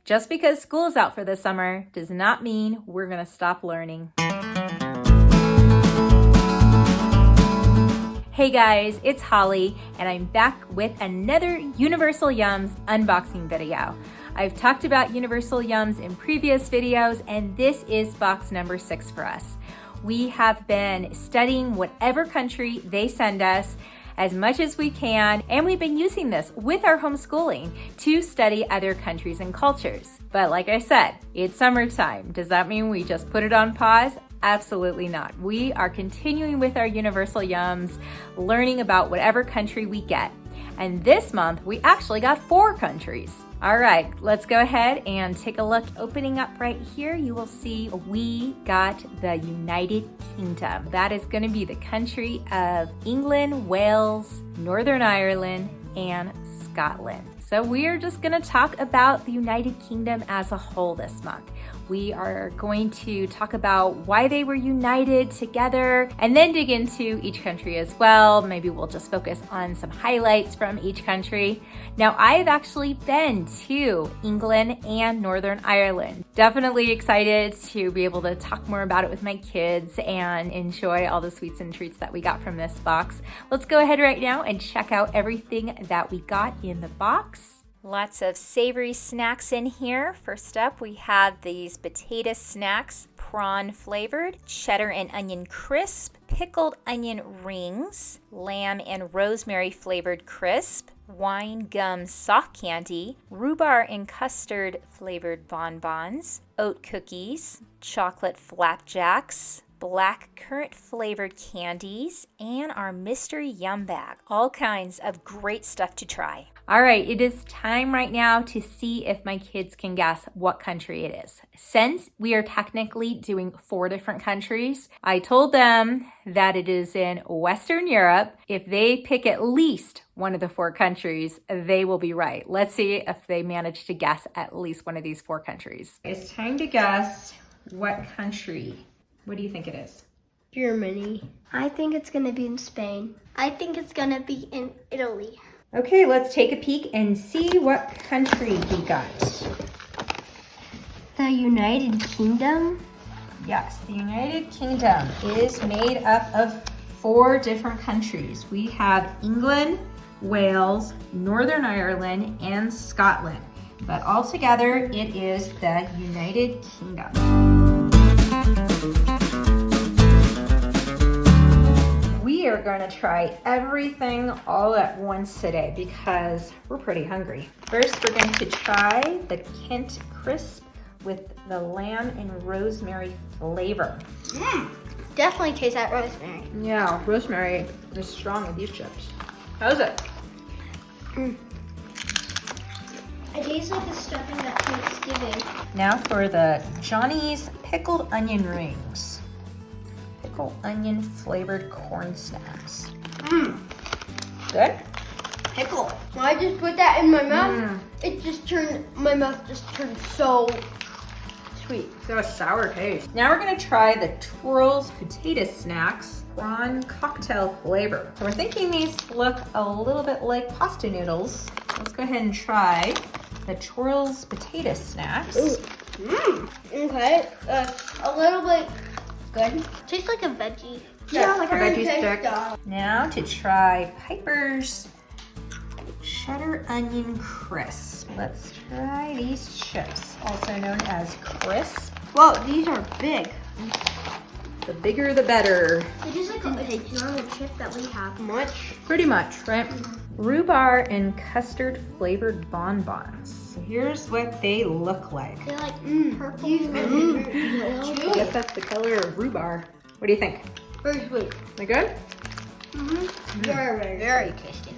Just because school is out for the summer does not mean we're gonna stop learning. Hey guys, it's Holly, and I'm back with another Universal Yums unboxing video. I've talked about Universal Yums in previous videos, and this is box number 6 for us. We have been studying whatever country they send us as much as we can, and we've been using this with our homeschooling to study other countries and cultures. But like I said, it's summertime. Does that mean we just put it on pause? Absolutely not. We are continuing with our Universal Yums, learning about whatever country we get. And this month, we actually got 4 countries. All right, let's go ahead and take a look. Opening up right here, you will see we got the United Kingdom. That is going to be the country of England, Wales, Northern Ireland, and Scotland. So we are just going to talk about the United Kingdom as a whole this month. We are going to talk about why they were united together and then dig into each country as well. Maybe we'll just focus on some highlights from each country. Now, I've actually been to England and Northern Ireland. Definitely excited to be able to talk more about it with my kids and enjoy all the sweets and treats that we got from this box. Let's go ahead right now and check out everything that we got in the box. Lots of savory snacks in here. First up, we have these potato snacks, prawn flavored, cheddar and onion crisp, pickled onion rings, lamb and rosemary flavored crisp, wine gum soft candy, rhubarb and custard flavored bonbons, oat cookies, chocolate flapjacks, black currant flavored candies, and our mystery yum bag. All kinds of great stuff to try. All right, it is time right now to see if my kids can guess what country it is. Since we are technically doing 4 different countries, I told them that it is in Western Europe. If they pick at least one of the 4 countries, they will be right. Let's see if they manage to guess at least one of these 4 countries. It's time to guess what country. What do you think it is? Germany. I think it's gonna be in Spain. I think it's gonna be in Italy. Okay, let's take a peek and see what country we got. The United Kingdom? Yes, the United Kingdom is made up of 4 different countries. We have England, Wales, Northern Ireland, and Scotland. But altogether, it is the United Kingdom. We are going to try everything all at once today because we're pretty hungry. First, we're going to try the Kent Crisp with the lamb and rosemary flavor. Definitely tastes that rosemary. Yeah, rosemary is strong with these chips. How's it? It tastes like the stuffing at Thanksgiving. Now for the Johnny's Pickled Onion Rings. Pickled onion flavored corn snacks. Good? Pickle. When I just put that in my mouth, my mouth just turned so sweet. It's got a sour taste. Now we're gonna try the Twirls potato snacks, prawn cocktail flavor. So we're thinking these look a little bit like pasta noodles. Let's go ahead and try the Twirls potato snacks. Okay. A little bit good. Tastes like a veggie. Yeah, like a veggie stick. Now to try Piper's cheddar onion crisp. Let's try these chips, also known as crisp. Whoa, these are big. The bigger the better. It is like a normal chip that we have. Much? Pretty much, right? Rhubarb and custard flavored bonbons. So here's what they look like. They're like purple. I guess that's the color of rhubarb. What do you think? Very sweet. They good? Very, very tasty.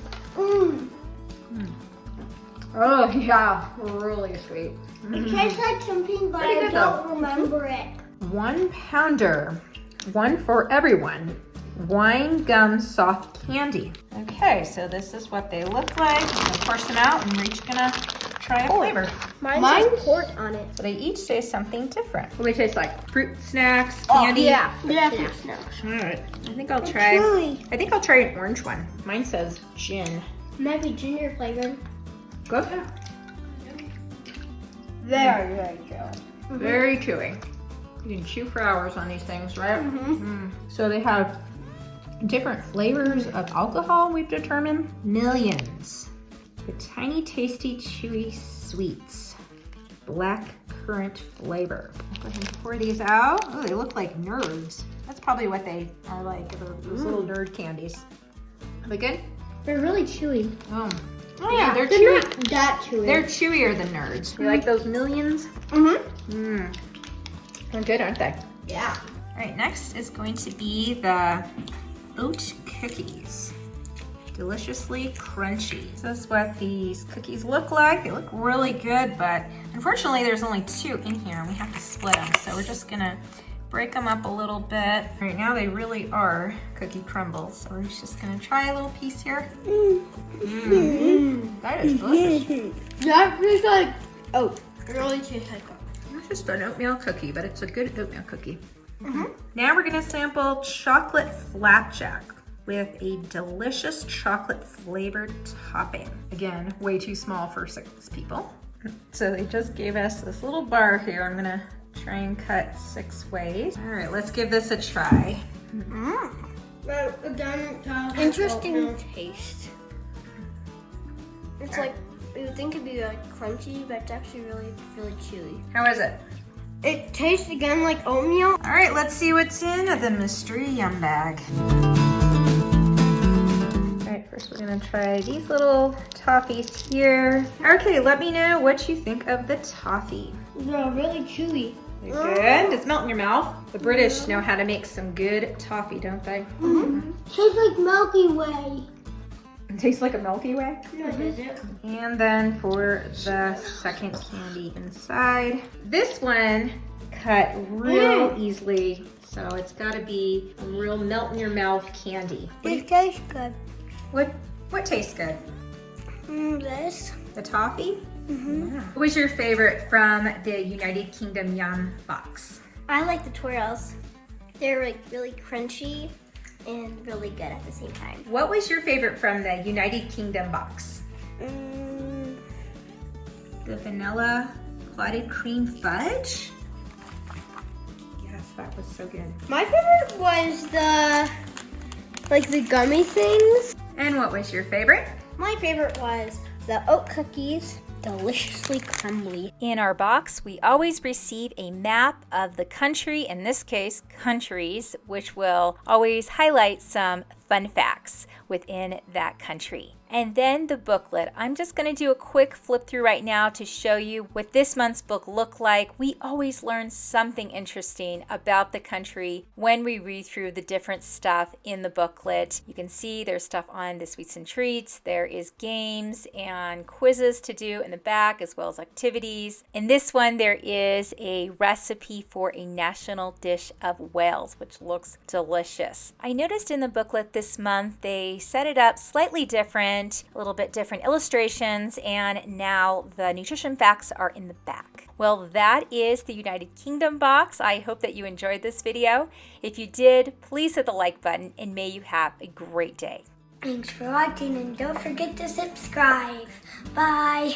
Oh yeah, really sweet. It tastes like something, but Pretty I good, don't though. remember it. 1 pounder, 1 for everyone. Wine gum soft candy. Okay, so this is what they look like. I'm gonna portion them out and we're each gonna try a flavor. Mine says port on it. So they each say something different. What do they taste like? Fruit snacks, candy? Yeah. Fruit snacks. All right, I think I'll try an orange one. Mine says gin. Maybe ginger flavored. Good. Very, very chewy. Very chewy. You can chew for hours on these things, right? So they have different flavors of alcohol, we've determined. Millions. The tiny, tasty, chewy sweets. Black currant flavor. Go ahead and pour these out. Oh, they look like nerds. That's probably what they are like, those little nerd candies. Are they good? They're really chewy. Oh yeah, they're They're chewy. not that chewy. They're chewier than nerds. You like those Millions? They're good, aren't they? Yeah. All right, next is going to be the oat cookies. Deliciously crunchy. This is what these cookies look like. They look really good, but unfortunately there's only 2 in here and we have to split them. So we're just gonna break them up a little bit. Right now they really are cookie crumbles. So we're just gonna try a little piece here. That is delicious. That tastes like oat. It really tastes like oat. It's just an oatmeal cookie, but it's a good oatmeal cookie. Now we're gonna sample chocolate flapjack with a delicious chocolate flavored topping. Again, way too small for 6 people. So they just gave us this little bar here. I'm gonna try and cut 6 ways. All right, let's give this a try. Interesting taste. It's like, you would think it'd be like crunchy, but it's actually really, really chewy. How is it? It tastes again like oatmeal. All right, let's see what's in the mystery yum bag. All right, first we're gonna try these little toffees here. Okay, let me know what you think of the toffee. They're really chewy. They're good. Does it melt in your mouth? The British know how to make some good toffee, don't they? Tastes like Milky Way. It tastes like a Milky Way. No, does it? And then for the second candy inside, this one cut real easily, so it's got to be a real melt in your mouth candy. It tastes good. What tastes good? This. The toffee? Yeah. What was your favorite from the United Kingdom Yum box? I like the twirls. They're like really crunchy and really good at the same time. What was your favorite from the United Kingdom box? The vanilla clotted cream fudge? Yes, that was so good. My favorite was the gummy things. And what was your favorite? My favorite was the oat cookies, deliciously crumbly. In our box, we always receive a map of the country, in this case, countries, which will always highlight some fun facts within that country. And then the booklet. I'm just going to do a quick flip through right now to show you what this month's book looked like. We always learn something interesting about the country when we read through the different stuff in the booklet. You can see there's stuff on the sweets and treats. There is games and quizzes to do in the back, as well as activities. In this one, there is a recipe for a national dish of Wales, which looks delicious. I noticed in the booklet this month, they set it up slightly different, a little bit different illustrations, and now the nutrition facts are in the back. Well, that is the United Kingdom box. I hope that you enjoyed this video. If you did, please hit the like button, and may you have a great day. Thanks for watching, and don't forget to subscribe. Bye.